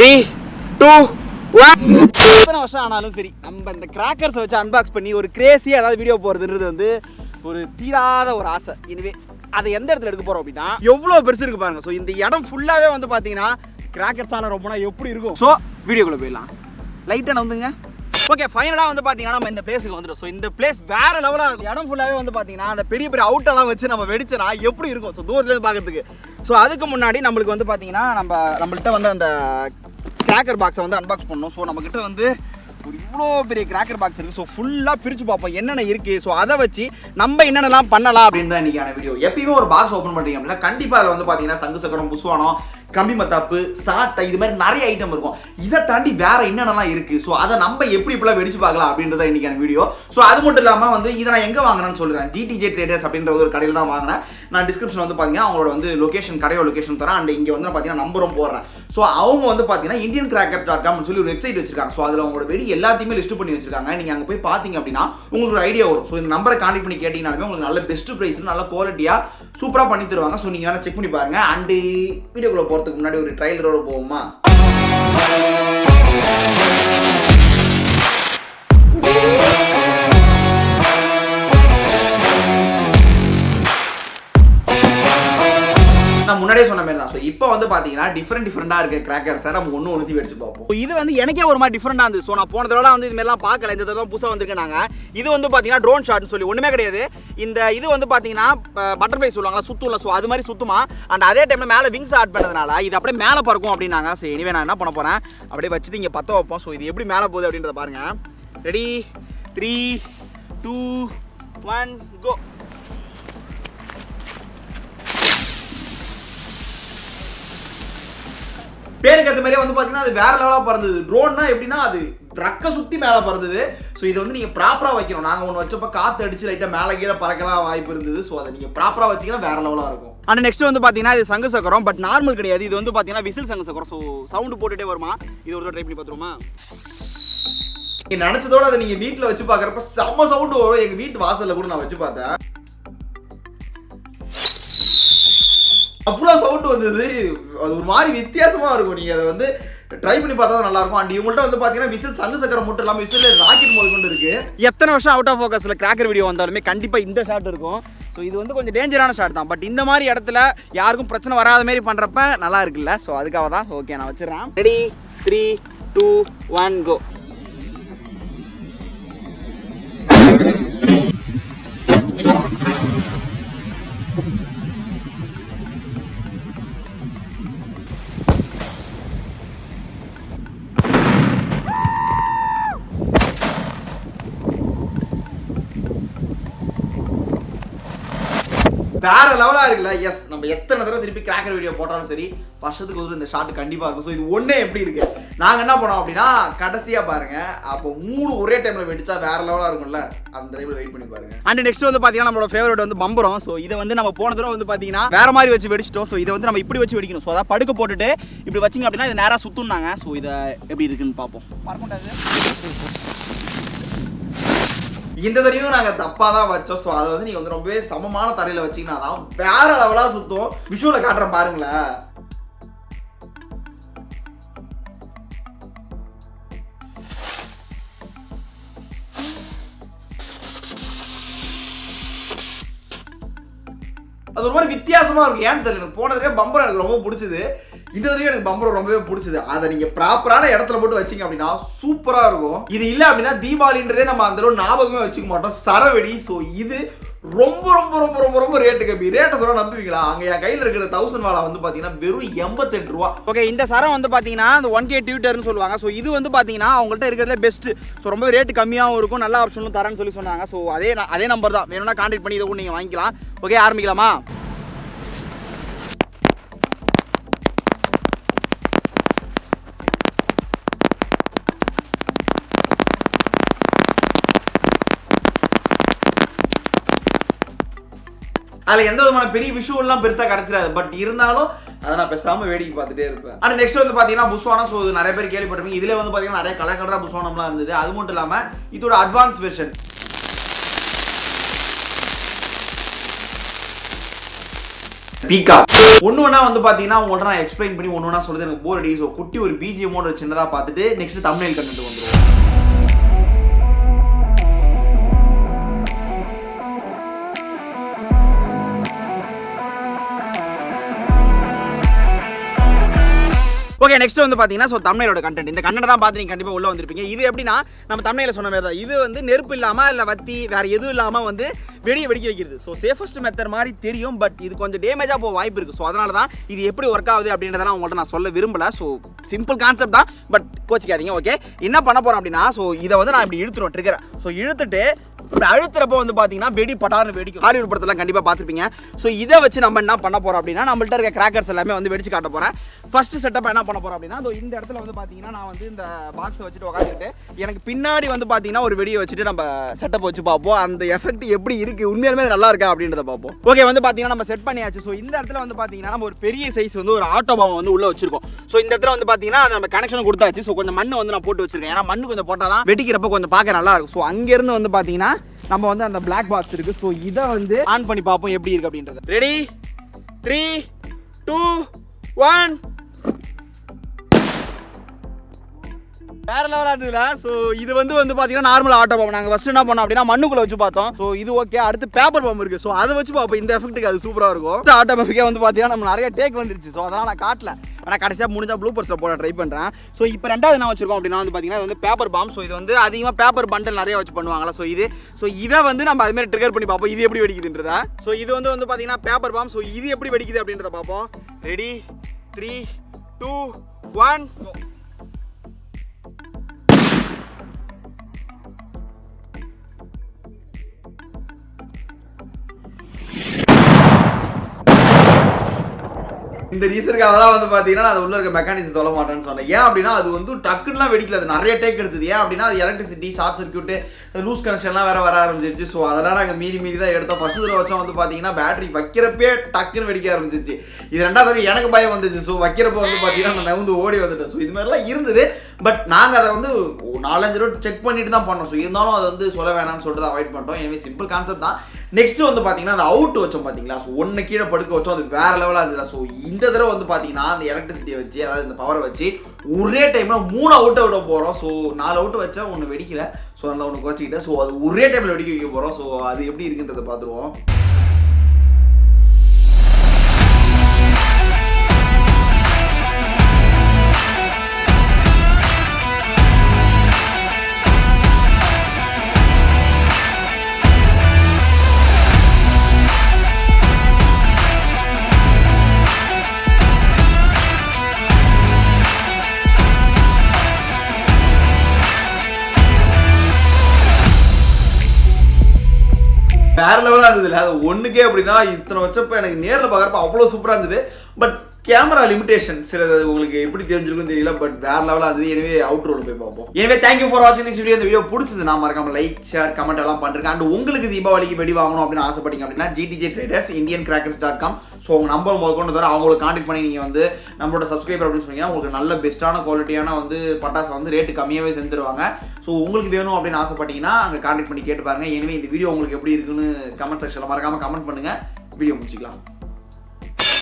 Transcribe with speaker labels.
Speaker 1: 3 2 1 எத்தனை வருஷம் ஆனாலும் சரி நம்ம இந்த கிராக்கர்ஸை வச்சு அன்பாக்ஸ் பண்ணி ஒரு கிரேசியாக ஏதாவது வீடியோ போகிறதுன்றது வந்து ஒரு தீராத ஒரு ஆசை. எனவே அதை எந்த இடத்துல எடுக்க போகிறோம் அப்படின்னா எவ்வளோ பெருசு இருக்கு பாருங்க. ஸோ இந்த இடம் ஃபுல்லாகவே வந்து பார்த்தீங்கன்னா கிராக்கர்ஸான ரொம்பனா எப்படி இருக்கும். ஸோ வீடியோக்குள்ளே போயிடலாம். லைட்டாக வந்துங்க. ஓகே, ஃபைனலாக வந்து பார்த்தீங்கன்னா நம்ம இந்த பிளேஸுக்கு வந்துடும். ஸோ இந்த பிளேஸ் வேறு லெவலாக இருக்கும். இடம் ஃபுல்லாகவே வந்து பார்த்தீங்கன்னா அந்த பெரிய பெரிய அவுட்டெல்லாம் வச்சு நம்ம வெடிச்சனா எப்படி இருக்கும் ஸோ தூரத்துலேருந்து பார்க்குறதுக்கு. ஸோ அதுக்கு முன்னாடி நம்மளுக்கு வந்து பார்த்தீங்கன்னா நம்மள்கிட்ட வந்து அந்த கிராக்கர் பாக்ஸை வந்து அன்பாக்ஸ் பண்ணணும். ஸோ நம்மக்கிட்ட வந்து ஒரு இவ்வளோ பெரிய கிராக்கர் பாக்ஸ் இருக்குது. ஸோ ஃபுல்லாக பிரித்து பார்ப்போம் என்னென்ன இருக்குது. ஸோ அதை வச்சு நம்ம என்னென்னலாம் பண்ணலாம் அப்படின்னு தான் இன்றைக்கான வீடியோ. எப்பயுமே ஒரு பாக்ஸ் ஓப்பன் பண்ணுறீங்க அப்படின்னா கண்டிப்பாக அதில் வந்து பார்த்தீங்கன்னா சங்கு சக்கரம், புஸ்வானம், கம்பி மத்தாப்பு, சாட்டை, இது மாதிரி நிறைய ஐட்டம் இருக்கும். இதை தாண்டி வேற என்னென்னலாம் இருக்குது. ஸோ அதை நம்ம எப்படி இப்பெல்லாம் வெடிச்சு பார்க்கலாம் அப்படின்றத இன்றைக்கான வீடியோ. ஸோ அது மட்டும் இல்லாமல் வந்து இதை நான் எங்கே வாங்கினேன்னு சொல்கிறேன். GTJ ட்ரேடர்ஸ் அப்படின்ற ஒரு கடையில் தான் வாங்கினேன். நான் டிஸ்கிரிப்ஷன் வந்து பார்த்தீங்கன்னா அவங்களோட வந்து லொகேஷன், கடையோட லொகேஷன் தரேன். அண்ட் இங்கே வந்து பார்த்தீங்கன்னா நம்பரும் போடுறேன். ஸோ அவங்க வந்து பார்த்தீங்கன்னா indiancrackers.com சொல்லி ஒரு வெப்சைட் வச்சிருக்காங்க. ஸோ அதில் அவங்களோட வெடி எல்லாத்தையுமே லிஸ்ட் பண்ணி வச்சிருக்காங்க. நீங்கள் அங்கே போய் பார்த்தீங்க அப்படின்னா உங்களுக்கு ஒரு ஐடியா வரும். ஸோ இந்த நம்பரை கான்டெக்ட் பண்ணி கேட்டீங்கன்னாலுமே உங்களுக்கு நல்ல பெஸ்ட் ப்ரைஸ், நல்ல குவாலிட்டியாக சூப்பராக பண்ணி தருவாங்க. ஸோ நீங்கள் வேணால் செக் பண்ணி பாருங்க. அண்டு வீடியோக்குள்ளே போகிறதுக்கு முன்னாடி ஒரு ட்ரைலரோட போவோமா? நான் முன்னாடியே சொன்ன மாதிரி தான். ஸோ இப்போ வந்து பார்த்தீங்கன்னா டிஃப்ரெண்டாக இருக்க கிராக்கர்ஸை நம்ம ஒன்று வெடிச்சு பார்ப்போம். இது வந்து எனக்கே ஒரு மாதிரி டிஃப்ரெண்டாக இருந்துச்சு. ஸோ நான் போன தடவை வந்து இதுமாரிலாம் பார்க்கல. இந்த தடவை புதுசாக வந்திருக்கேன் நாங்கள். இது வந்து பார்த்தீங்கன்னா ட்ரோன் ஷாட்னு சொல்லி ஒன்றுமே கிடையாது. இந்த இது வந்து பார்த்தீங்கன்னா பட்டர்ஃப்ளை சொல்லுவாங்களா, சுற்றும்ல. ஸோ அது மாதிரி சுற்றுமா. அண்ட் அதே டைமில் மேலே விங்ஸ் ஆட் பண்ணதுனால இது அப்படியே மேலே பறக்கும் அப்படின்னாங்க. ஸோ எனிவே நான் என்ன பண்ண போகிறேன், அப்படியே வச்சுட்டு இங்கே பற்ற வைப்போம். ஸோ இது எப்படி மேலே போகுது அப்படின்றத பாருங்கள். ரெடி, 3 2 1 கோ. பேருக்கு ஏற்ற மாதிரியே வந்து பார்த்தீங்கன்னா அது வேற லெவலாக பறந்தது. ட்ரோன்னா எப்படின்னா அது ட்ரக்கை சுற்றி மேலே பறந்தது. ஸோ இதை வந்து நீங்கள் ப்ராப்பராக வைக்கணும். நாங்கள் ஒன்று வச்சப்போ காற்று அடிச்சு லைட்டாக மேலே கீழே பறக்கலாம் வாய்ப்பு இருந்தது. ஸோ அதை நீங்கள் ப்ராப்பராக வச்சிங்கன்னா வேற லெவலாக இருக்கும். அண்ட் நெக்ஸ்ட் வந்து பார்த்தீங்கன்னா இது சங்கு சக்கரம், பட் நார்மல் கிடையாது. இது வந்து பார்த்தீங்கன்னா விசில் சங்கு சக்கரம். ஸோ சவுண்டு போட்டுகிட்டே வருமா. இது ஒரு ட்ரை பண்ணி பார்த்துருமா? நீங்கள் நினச்சதோட அதை நீங்கள் வீட்டில் வச்சு பார்க்குறப்ப செம்ம சவுண்டு வரும். எங்கள் வீட்டு வாசலில் கூட நான் வச்சு பார்த்தேன், அவ்வளோ சவுண்டு வந்தது. அது ஒரு மாதிரி வித்தியாசமாக இருக்கும். நீங்கள் அதை வந்து ட்ரை பண்ணி பார்த்தா தான் நல்லாயிருக்கும். அண்ட் இவங்கள்ட்ட வந்து பார்த்தீங்கன்னா விசில் சங்கு சக்கரம் மட்டும் இல்லாமல் விசில் ராக்கெட் மோது கொண்டு இருக்குது. எத்தனை வருஷம் அவுட் ஆஃப் ஃபோக்கஸில் கிராக்கர் வீடியோ வந்தாலுமே கண்டிப்பாக இந்த ஷாட் இருக்கும். ஸோ இது வந்து கொஞ்சம் டேஞ்சரான ஷாட் தான். பட் இந்த மாதிரி இடத்துல யாருக்கும் பிரச்சனை வராத மாதிரி பண்ணுறப்ப நல்லா இருக்குல்ல. ஸோ அதுக்காக தான். ஓகே, நான் வச்சிடறேன். ரெடி, 3 2 1 கோ. வேற லெவலாக இருக்குல்ல. எஸ், நம்ம எத்தனை தடவை திருப்பி கிராக்கர் வீடியோ போட்டாலும் சரி வருஷத்துக்கு ஒரு இந்த ஷாட் கண்டிப்பாக இருக்கும். ஸோ இது ஒன்றே எப்படி இருக்கு, நாங்கள் என்ன பண்ணோம் அப்படின்னா கடைசியாக பாருங்க, அப்போ 3 ஒரே டைமில் வெடிச்சா வேற லெவலாக இருக்கும்ல. அந்த டைமில் வெயிட் பண்ணி பாருங்க. அண்ட் நெக்ஸ்ட் வந்து பார்த்தீங்கன்னா நம்மளோட ஃபேவரட் வந்து பம்பரம். ஸோ இதை வந்து நம்ம போன தடவை வந்து பார்த்தீங்கன்னா வேற மாதிரி வச்சு வெடிச்சிட்டோம். ஸோ இதை வந்து நம்ம இப்படி வச்சு வெடிக்கணும். ஸோ அதாவது படுக்க போட்டுட்டு இப்படி வச்சிங்க அப்படின்னா இது நேராக சுற்றுனாங்க. ஸோ இதை எப்படி இருக்குன்னு பார்ப்போம். பார்க்கக்கூடாது. இந்த தடவையும் நாங்கள் தப்பாக தான் வச்சோம். ஸோ அதை வந்து நீங்கள் வந்து ரொம்பவே சமமான தரையில் வச்சிங்கன்னா தான் வேற லெவலாக சுற்றும். விஷுவலை காட்டுறேன் பாருங்களேன். அது ஒரு மாதிரி வித்தியாசமாக இருக்கும். ஏன்னு தெரியல, எனக்கு போன தடவை பம்பரம் எனக்கு ரொம்ப பிடிச்சது. இந்த தடவை எனக்கு பம்பரம் ரொம்பவே பிடிச்சது. அதை நீங்கள் ப்ராப்பரான இடத்துல போட்டு வச்சிங்க அப்படின்னா சூப்பராக இருக்கும். இது இல்லை அப்படின்னா தீபாவளின்றதே நம்ம அந்த அளவு ஞாபகமே வச்சுக்க மாட்டோம். சரவெடி. ஸோ இது ரொம்ப ரொம்ப ரொம்ப ரொம்ப ரொம்ப ரேட்டு கம்மி. ரேட்டை சொல்ல நம்புவீங்களா? அங்கே என் கையில் இருக்கிற 1000 வாழை வந்து பார்த்தீங்கன்னா வெறும் 88 ரூபா. ஓகே, இந்த சரம் வந்து பார்த்தீங்கன்னா அந்த 1K டியூட்டர்னு சொல்லுவாங்க. ஸோ இது வந்து பார்த்தீங்கன்னா அவங்கள்ட்ட இருக்கிறதுல பெஸ்ட்டு. ஸோ ரொம்ப ரேட்டு கம்மியாகவும் இருக்கும், நல்ல ஆப்ஷனும் தரேன்னு சொல்லி சொன்னாங்க. ஸோ அதே நம்பர் தான். வேணும்னா கான்டாக்ட் பண்ணி இதை கூட நீங்கள் வாங்கிக்கலாம். ஓகே, ஆரம்பிக்கலாமா? அதில் எந்த விதமான பெரிய விஷுவல்லாம் பெருசாக கிடச்சிடாது. பட் இருந்தாலும் அதை நான் பேசாமல் வேடிக்கை பார்த்துட்டே இருப்பேன். ஆனால் நெக்ஸ்ட் வந்து பார்த்தீங்கன்னா புஸ்வானம். ஸோ நிறைய பேர் கேள்விப்பட்டிருப்பீங்க. இதில் வந்து பார்த்தீங்கன்னா நிறைய கலராக புஸ்வானம்லாம் இருந்தது. அது மட்டும் இல்லாமல் இதோட அட்வான்ஸ் வெர்ஷன். பீக்கா ஒன்று வந்து பார்த்தீங்கன்னா உங்கள்கிட்ட நான் எக்ஸ்பிளைன் பண்ணி ஒன்று சொல்லுறது எனக்கு போர் அடி. ஸோ குட்டி ஒரு பிஜிஎம்மோட சின்னதாக பார்த்துட்டு நெக்ஸ்ட் தம்ப்நெயில் கண்டென்ட் வந்துடும். ஓகே நெக்ஸ்ட் வந்து பார்த்தீங்கன்னா ஸோ தம்ப்நெயிலோட கண்டென்ட். இந்த கண்டென்ட் தான் பார்த்து நீங்கள் கண்டிப்பாக உள்ள வந்திருப்பீங்க. இது எப்படின்னா நம்ம தம்ப்நெயில சொன்ன மாதிரி தான். இது வந்து நெருப்பு இல்லாமல் இல்லை வத்தி வேறு எதுவும் இல்லாமல் வந்து வெடிக்க வைக்கிறது. ஸோ சேஃபஸ்ட் மெத்தட் மாதிரி தெரியும், பட் இது கொஞ்சம் டேமேஜாக போக வாய்ப்பு இருக்குது. ஸோ அதனால தான் இது எப்படி ஒர்க் ஆகுது அப்படின்றதெல்லாம் உங்கள்கிட்ட நான் சொல்ல விரும்பலை. ஸோ சிம்பிள் கான்செப்ட் தான், பட் கோச்சிக்காதீங்க. ஓகே என்ன பண்ண போகிறோம் அப்படின்னா ஸோ இதை வந்து நான் இப்படி இழுத்துருவோம் ட்ரிகரை. ஸோ இழுத்துட்டு இப்படி அழுத்துறப்போ வந்து பார்த்தீங்கன்னா வெடி பட்டார்னு வெடிக்கும். ஹாலிவுட் படத்தெல்லாம் கண்டிப்பாக பார்த்துருப்பீங்க. ஸோ இதை வச்சு நம்ம என்ன பண்ண போகிறோம் அப்படின்னா நம்மள்ட்ட இருக்க கிராக்கர்ஸ் எல்லாமே வந்து வெடிச்சு காட்ட போகிறேன். ஃபர்ஸ்ட் செட்டப் என்ன பண்ண போகிறோம் அப்படின்னா இந்த இடத்துல வந்து பார்த்தீங்கன்னா நான் வந்து இந்த பாக்ஸை வச்சுட்டு உட்காந்துட்டு எனக்கு பின்னாடி வந்து பார்த்தீங்கன்னா ஒரு வெடியை வச்சுட்டு நம்ம செட்டப் வச்சு பார்ப்போம். அந்த எஃபெக்ட் எப்படி இருக்குது, உண்மையிலுமே நல்லா இருக்கா அப்படின்றத பார்ப்போம். ஓகே வந்து பார்த்தீங்கன்னா நம்ம செட் பண்ணியாச்சு. ஸோ இந்த இடத்துல வந்து பார்த்தீங்கன்னா நம்ம ஒரு பெரிய சைஸ் வந்து ஒரு ஆட்டோ பாம் வந்து உள்ள வச்சிருக்கோம். ஸோ இந்த இடத்துல வந்து பார்த்தீங்கன்னா அதை நம்ம கனெக்ஷன் கொடுத்தாச்சு. ஸோ கொஞ்சம் மண்ணு வந்து நான் போட்டு வச்சிருக்கேன். ஏன்னா மண்ணு கொஞ்சம் போட்டால் தான் வெடிக்கிறப்ப கொஞ்சம் பார்க்க நல்லா இருக்கும். ஸோ அங்கேருந்து வந்து பார்த்தீங்கன்னா நம்ம வந்து அந்த பிளாக் பாக்ஸ் இருக்கு. ஸோ இதை வந்து ஆன் பண்ணி பார்ப்போம் எப்படி இருக்கு அப்படின்றது. ரெடி 3 2 1 வேற லெவலா இருந்துல. ஸோ இது வந்து பார்த்தீங்கன்னா நார்மல் ஆட்டோ பாம். நாங்கள் ஃபர்ஸ்ட் என்ன பண்ணோம் அப்படின்னா மண்ணுக்குள்ள வச்சு பார்த்தோம். ஸோ இது ஓகே. அடுத்து பேப்பர் பாம் இருக்கு. ஸோ அதை வச்சு பார்ப்போம். இந்த எஃபெக்ட்டுக்கு அது சூப்பராக இருக்கும். ஆட்டோ பாம்புக்கே வந்து பார்த்தீங்கன்னா நம்ம நிறைய டேக் வந்துருச்சு. ஸோ அதெல்லாம் நான் காட்டல. ஆனால் கடைசியாக முடிஞ்சா ப்ளூபர்ஸில் போட ட்ரை பண்ணுறேன். ஸோ இப்போ ரெண்டாவது என்ன வச்சிருக்கோம் அப்படின்னா வந்து பார்த்தீங்கன்னா இது வந்து பேப்பர் பாம். ஸோ இது வந்து அதிகமாக பேப்பர் பண்டல் நிறைய வச்சு பண்ணுவாங்களா. ஸோ இதை வந்து நம்ம அதுமாதிரி ட்ரிகர் பண்ணி பார்ப்போம் இது எப்படி வெடிக்குதுன்றதா. ஸோ இது வந்து பார்த்தீங்கன்னா பேப்பர் பாம். ஸோ இது எப்படி வெடிக்குது அப்படின்றத பார்ப்போம். ரெடி 3 2 1 இந்த ரீசனுக்காக தான் வந்து பார்த்தீங்கன்னா அது உள்ள இருக்க மெக்கானிசம் சொல்ல மாட்டேன்னு சொன்னேன். ஏன் அப்படின்னா அது வந்து டக்குன்னுலாம் வெடிக்கல. அது நிறைய டேக் எடுத்தது. ஏன் அப்படின்னா அது எலக்ட்ரிசிட்டி ஷார்ட் சர்க்யூட்டு லூஸ் கனெக்ஷன்லாம் வேற வர ஆரம்பிச்சிருச்சு. ஸோ அதெல்லாம் நாங்கள் மீறி தான் எடுத்தோம். ஃபர்ஸ்ட் தடவை வச்சா வந்து பார்த்தீங்கன்னா பேட்டரி வைக்கிறப்பே டக்குன்னு வெடிக்க ஆரம்பிச்சிச்சு. இது ரெண்டாவது தடவை எனக்கு பயம் வந்துச்சு. ஸோ வைக்கிறப்ப வந்து பார்த்தீங்கன்னா நான் நவுந்து ஓடி வந்துட்டேன். ஸோ இது மாதிரிலாம் இருந்தது. பட் நாங்கள் அதை வந்து 4-5 தடவை செக் பண்ணிட்டு தான் பண்ணோம். ஸோ இருந்தாலும் அதை வந்து சொல்ல வேணாம்னு சொல்லிட்டு தான் அவாய்ட் பண்ணிட்டோம். எனவே சிம்பிள் கான்செப்ட் தான். நெக்ஸ்ட் வந்து பார்த்தீங்கன்னா அந்த அவுட் வச்சோம் பார்த்தீங்களா. ஸோ ஒன்று கீழே படுக்க வச்சோம். அது வேற லெவலாக இருந்தது. ஸோ இந்த தடவை வந்து பார்த்தீங்கன்னா அந்த எலக்ட்ரிசிட்டியை வச்சு அதாவது இந்த பவரை வச்சு ஒரே டைமில் 3 அவுட்டை விட போகிறோம். ஸோ 4 அவுட்டு வச்சா ஒன்று வெடிக்கல. ஸோ அதில் ஒன்று குறைச்சிக்கிட்டேன். ஸோ அது ஒரே டைமில் வெடிக்க வைக்க போகிறோம். ஸோ அது எப்படி இருக்குன்றதை பார்த்துருவோம். வேற லெவலாக இருந்தது இல்லை. அது ஒன்றுக்கே அப்படின்னா இத்தனை வச்சப்போ எனக்கு நேரில் பார்க்குறப்ப அவ்வளோ சூப்பராக இருந்தது. பட் கேமரா லிமிடேஷன் சிலது உங்களுக்கு எப்படி தெரிஞ்சிருக்கும் தெரியல. பட் வேற லெவலாக இருந்தது. எனவே அவுட் ரோல் போய் பார்ப்போம். எனவே தேங்க்யூ ஃபார் வாட்சிங் திஸ் வீடியோ. இந்த வீடியோ பிடிச்சது நான் மறக்காம லைக் ஷேர் கமெண்ட் எல்லாம் பண்ணிருக்கேன். அண்ட் உங்களுக்கு தீபாவளிக்கு வெடி வாங்கணும் அப்படின்னு ஆசைப்பட்டீங்க அப்படின்னா GTJ Traders IndianCrackers.com. ஸோ உங்கள் நம்பர் முதற்கொண்டு தர அவங்களுக்கு கான்டாக்ட் பண்ணி நீங்கள் வந்து நம்மளோட சப்ஸ்கிரைபர் அப்படின்னு சொன்னீங்கன்னா உங்களுக்கு நல்ல பெஸ்ட்டான குவாலிட்டியான வந்து பட்டாசை வந்து ரேட்டு கம்மியாகவே செஞ்சுருவாங்க. ஸோ உங்களுக்கு வேணும் அப்படின்னு ஆசைப்பட்டீங்கன்னா அங்கே கான்டாக்ட் பண்ணி கேட்டு பாருங்க. எனவே இந்த வீடியோ உங்களுக்கு எப்படி இருக்குன்னு கமெண்ட் செக்ஷனில் மறக்காமல் கமெண்ட் பண்ணுங்கள். வீடியோ முடிச்சிக்கலாம்.